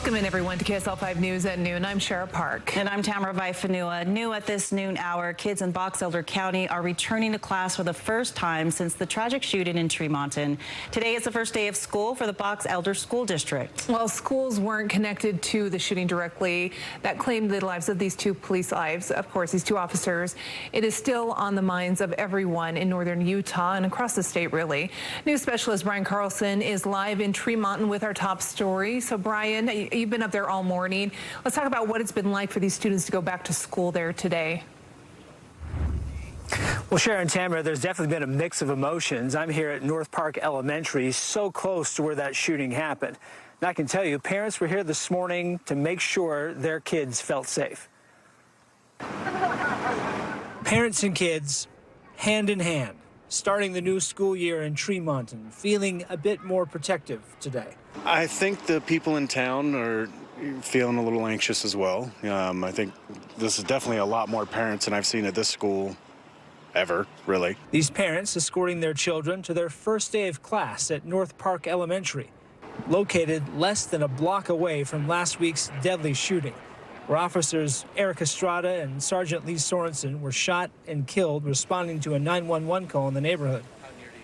Welcome in, everyone, to KSL 5 News at noon. I'm Shara Park. And I'm Tamara Vaifanua. New at this noon hour, kids in Box Elder County are returning to class for the first time since the tragic shooting in Tremonton. Today is the first day of school for the Box Elder School District. Well, schools weren't connected to the shooting directly. That claimed the lives of these two police lives, of course, these two officers. It is still on the minds of everyone in northern Utah and across the state, really. News specialist Brian Carlson is live in Tremonton with our top story. So, Brian, you've been up there all morning. Let's talk about what it's been like for these students to go back to school there today. Well, Sharon, Tamara, there's definitely been a mix of emotions. I'm here at North Park Elementary, so close to where that shooting happened. And I can tell you, parents were here this morning to make sure their kids felt safe. Parents and kids, hand in hand, starting the new school year in Tremonton, feeling a bit more protective today. I think the people in town are feeling a little anxious as well. I think this is definitely a lot more parents than I've seen at this school ever, really. These parents escorting their children to their first day of class at North Park Elementary, located less than a block away from last week's deadly shooting, where officers Eric Estrada and Sergeant Lee Sorensen were shot and killed responding to a 911 call in the neighborhood.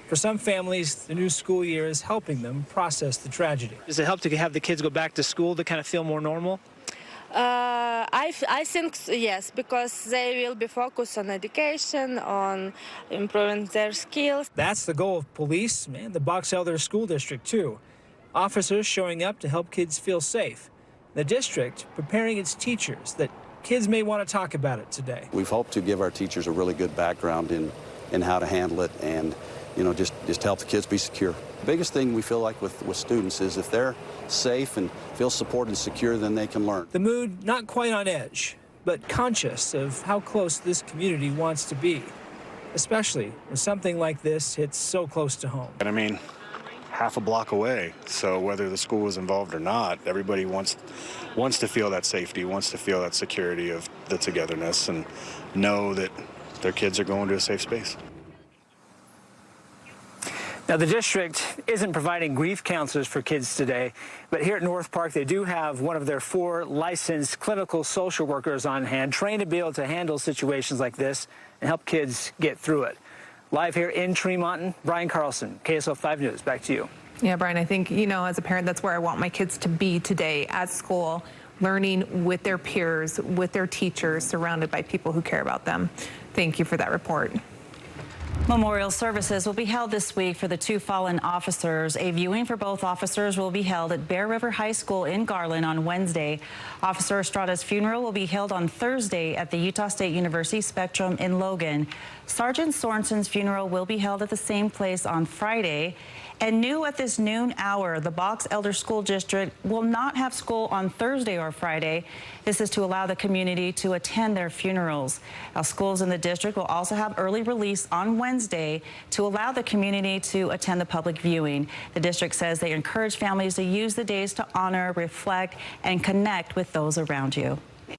For some families, the new school year is helping them process the tragedy. Does it help to have the kids go back to school to kind of feel more normal? I think yes, because they will be focused on education, on improving their skills. That's the goal of police and the Box Elder School District, too. Officers showing up to help kids feel safe. The district preparing its teachers that kids may want to talk about it today. We've hoped to give our teachers a really good background in how to handle it and, you know, just help the kids be secure. The biggest thing we feel like with students is if they're safe and feel supported and secure, then they can learn. The mood not quite on edge, but conscious of how close this community wants to be, especially when something like this hits so close to home. And I mean, half a block away. So whether the school is involved or not, everybody wants to feel that safety, wants to feel that security of the togetherness and know that their kids are going to a safe space. Now, the district isn't providing grief counselors for kids today, but here at North Park, they do have one of their 4 licensed clinical social workers on hand, trained to be able to handle situations like this and help kids get through it. Live here in Tremonton, Brian Carlson, KSL 5 News. Back to you. Yeah, Brian, I think, you know, as a parent, that's where I want my kids to be today at school, learning with their peers, with their teachers, surrounded by people who care about them. Thank you for that report. Memorial services will be held this week for the 2 fallen officers. A viewing for both officers will be held at Bear River High School in Garland on Wednesday. Officer Estrada's funeral will be held on Thursday at the Utah State University Spectrum in Logan. Sergeant Sorensen's funeral will be held at the same place on Friday. And new at this noon hour, the Box Elder School District will not have school on Thursday or Friday. This is to allow the community to attend their funerals. Now, schools in the district will also have early release on Wednesday to allow the community to attend the public viewing. The district says they encourage families to use the days to honor, reflect, and connect with those around you.